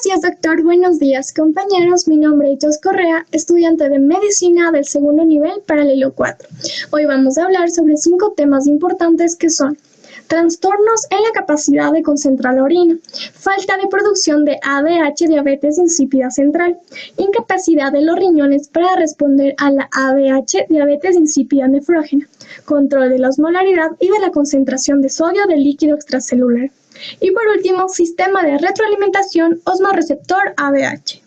días, doctor. Buenos días, compañeros. Mi nombre es Jos Correa, estudiante de Medicina del segundo nivel paralelo 4. Hoy vamos a hablar sobre 5 temas importantes que son trastornos en la capacidad de concentrar la orina, falta de producción de ADH, diabetes insípida central, incapacidad de los riñones para responder a la ADH, diabetes insípida nefrógena, control de la osmolaridad y de la concentración de sodio del líquido extracelular. Y por último, sistema de retroalimentación osmorreceptor ADH.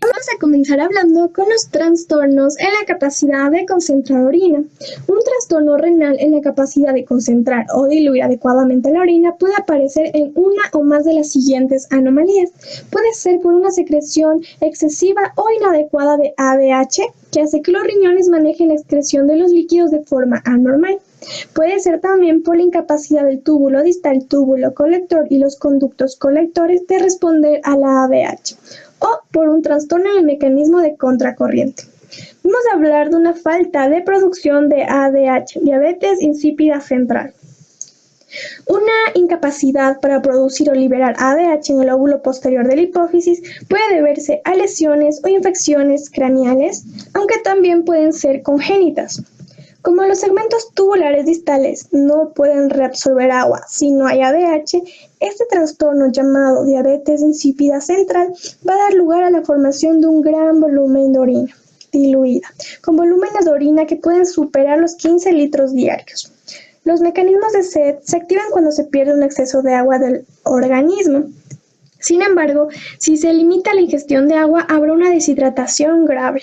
Vamos a comenzar hablando con los trastornos en la capacidad de concentrar orina. Un trastorno renal en la capacidad de concentrar o diluir adecuadamente la orina puede aparecer en una o más de las siguientes anomalías. Puede ser por una secreción excesiva o inadecuada de ADH, que hace que los riñones manejen la excreción de los líquidos de forma anormal. Puede ser también por la incapacidad del túbulo distal, túbulo colector y los conductos colectores de responder a la ADH, o por un trastorno en el mecanismo de contracorriente. Vamos a hablar de una falta de producción de ADH, diabetes insípida central. Una incapacidad para producir o liberar ADH en el lóbulo posterior de la hipófisis puede deberse a lesiones o infecciones craneales, aunque también pueden ser congénitas. Como los segmentos tubulares distales no pueden reabsorber agua si no hay ADH, este trastorno llamado diabetes insípida central va a dar lugar a la formación de un gran volumen de orina diluida, con volúmenes de orina que pueden superar los 15 litros diarios. Los mecanismos de sed se activan cuando se pierde un exceso de agua del organismo. Sin embargo, si se limita la ingestión de agua, habrá una deshidratación grave.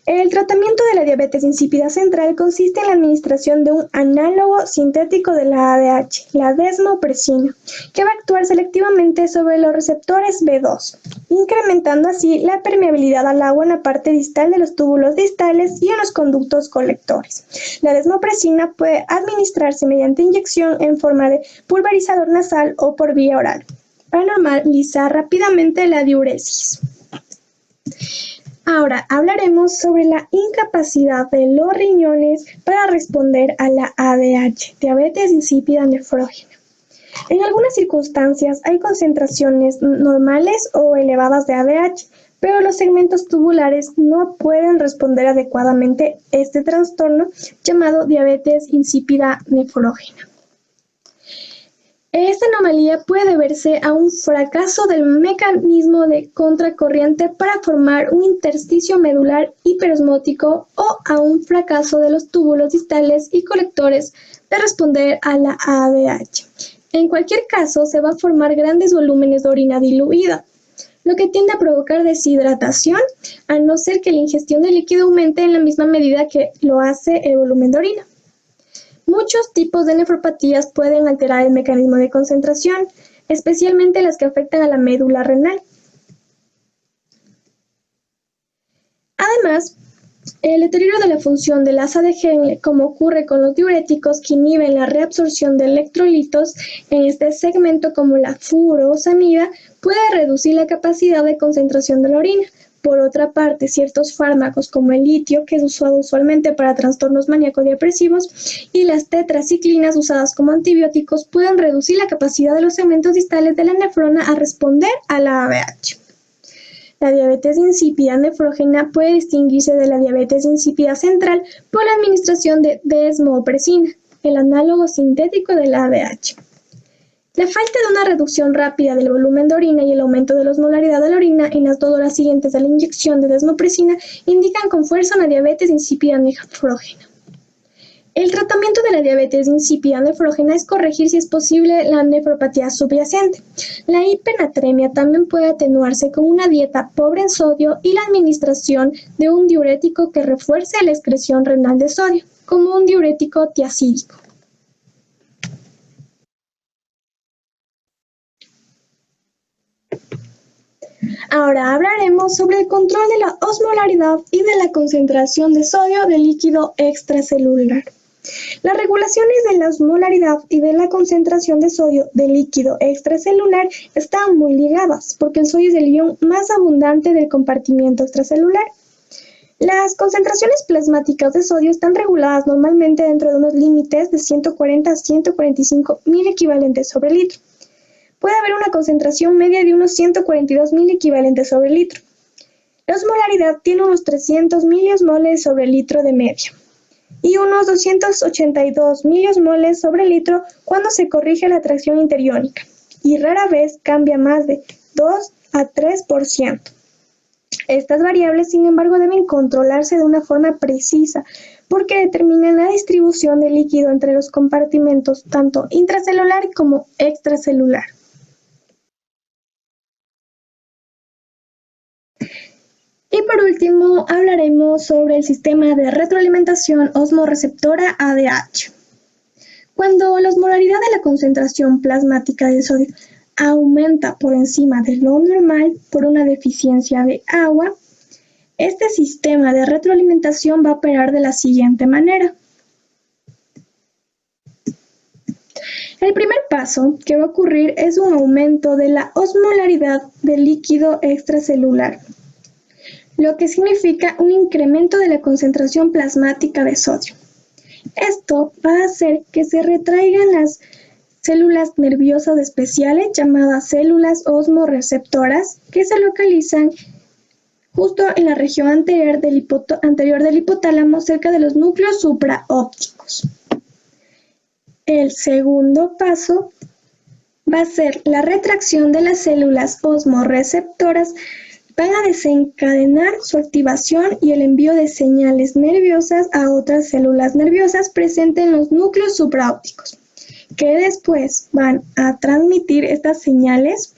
El tratamiento de la diabetes insípida central consiste en la administración de un análogo sintético de la ADH, la desmopresina, que va a actuar selectivamente sobre los receptores B2, incrementando así la permeabilidad al agua en la parte distal de los túbulos distales y en los conductos colectores. La desmopresina puede administrarse mediante inyección en forma de pulverizador nasal o por vía oral, para normalizar rápidamente la diuresis. Ahora hablaremos sobre la incapacidad de los riñones para responder a la ADH, diabetes insípida nefrógena. En algunas circunstancias hay concentraciones normales o elevadas de ADH, pero los segmentos tubulares no pueden responder adecuadamente a este trastorno llamado diabetes insípida nefrógena. Esta anomalía puede deberse a un fracaso del mecanismo de contracorriente para formar un intersticio medular hiperosmótico o a un fracaso de los túbulos distales y colectores de responder a la ADH. En cualquier caso, se va a formar grandes volúmenes de orina diluida, lo que tiende a provocar deshidratación, a no ser que la ingestión de líquido aumente en la misma medida que lo hace el volumen de orina. Muchos tipos de nefropatías pueden alterar el mecanismo de concentración, especialmente las que afectan a la médula renal. Además, el deterioro de la función del asa de Henle, como ocurre con los diuréticos que inhiben la reabsorción de electrolitos en este segmento como la furosemida, puede reducir la capacidad de concentración de la orina. Por otra parte, ciertos fármacos como el litio, que es usado usualmente para trastornos maníaco-depresivos, y las tetraciclinas usadas como antibióticos pueden reducir la capacidad de los segmentos distales de la nefrona a responder a la ADH. La diabetes insípida nefrógena puede distinguirse de la diabetes insípida central por la administración de desmopresina, el análogo sintético de la ADH. La falta de una reducción rápida del volumen de orina y el aumento de la osmolaridad de la orina en las 2 horas siguientes a la inyección de desmopresina indican con fuerza una diabetes insípida nefrógena. El tratamiento de la diabetes insípida nefrógena es corregir, si es posible, la nefropatía subyacente. La hipernatremia también puede atenuarse con una dieta pobre en sodio y la administración de un diurético que refuerce la excreción renal de sodio, como un diurético tiazídico. Ahora hablaremos sobre el control de la osmolaridad y de la concentración de sodio del líquido extracelular. Las regulaciones de la osmolaridad y de la concentración de sodio del líquido extracelular están muy ligadas, porque el sodio es el ion más abundante del compartimiento extracelular. Las concentraciones plasmáticas de sodio están reguladas normalmente dentro de unos límites de 140 a 145 mil equivalentes sobre litro. Puede haber una concentración media de unos 142 mil equivalentes sobre litro. La osmolaridad tiene unos 300 miliosmoles sobre litro de media y unos 282 miliosmoles sobre litro cuando se corrige la atracción interiónica, y rara vez cambia más de 2 a 3%. Estas variables, sin embargo, deben controlarse de una forma precisa porque determinan la distribución del líquido entre los compartimentos tanto intracelular como extracelular. Y por último, hablaremos sobre el sistema de retroalimentación osmorreceptora ADH. Cuando la osmolaridad de la concentración plasmática de sodio aumenta por encima de lo normal por una deficiencia de agua, este sistema de retroalimentación va a operar de la siguiente manera. El primer paso que va a ocurrir es un aumento de la osmolaridad del líquido extracelular, lo que significa un incremento de la concentración plasmática de sodio. Esto va a hacer que se retraigan las células nerviosas especiales llamadas células osmorreceptoras que se localizan justo en la región anterior del hipotálamo cerca de los núcleos supraópticos. El segundo paso va a ser la retracción de las células osmorreceptoras. Van a desencadenar su activación y el envío de señales nerviosas a otras células nerviosas presentes en los núcleos supraópticos, que después van a transmitir estas señales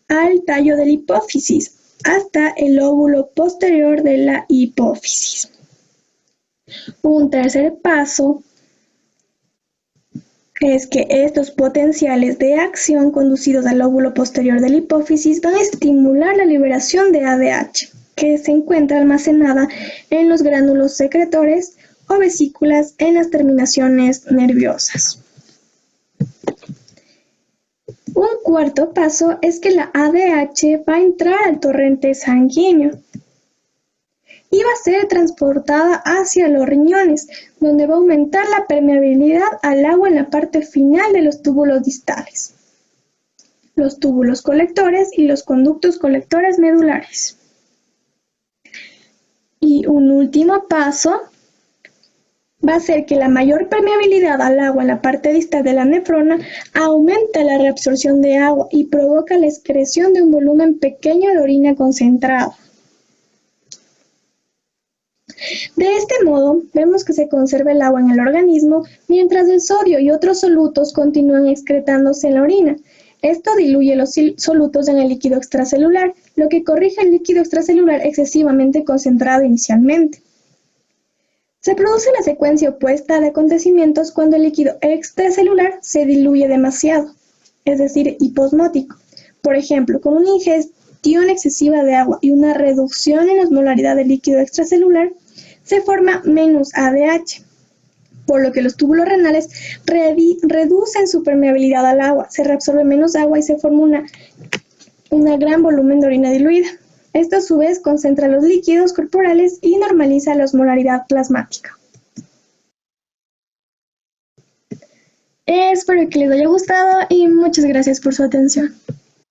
al tallo de la hipófisis hasta el lóbulo posterior de la hipófisis. Un tercer paso es que estos potenciales de acción conducidos al lóbulo posterior de la hipófisis van a estimular la liberación de ADH, que se encuentra almacenada en los gránulos secretores o vesículas en las terminaciones nerviosas. Un cuarto paso es que la ADH va a entrar al torrente sanguíneo y va a ser transportada hacia los riñones, donde va a aumentar la permeabilidad al agua en la parte final de los túbulos distales, los túbulos colectores y los conductos colectores medulares. Y un último paso va a ser que la mayor permeabilidad al agua en la parte distal de la nefrona aumenta la reabsorción de agua y provoca la excreción de un volumen pequeño de orina concentrado. De este modo, vemos que se conserva el agua en el organismo mientras el sodio y otros solutos continúan excretándose en la orina. Esto diluye los solutos en el líquido extracelular, lo que corrige el líquido extracelular excesivamente concentrado inicialmente. Se produce la secuencia opuesta de acontecimientos cuando el líquido extracelular se diluye demasiado, es decir, hiposmótico. Por ejemplo, con una ingestión excesiva de agua y una reducción en la osmolaridad del líquido extracelular, se forma menos ADH, por lo que los túbulos renales reducen su permeabilidad al agua, se reabsorbe menos agua y se forma un gran volumen de orina diluida. Esto a su vez concentra los líquidos corporales y normaliza la osmolaridad plasmática. Espero que les haya gustado y muchas gracias por su atención.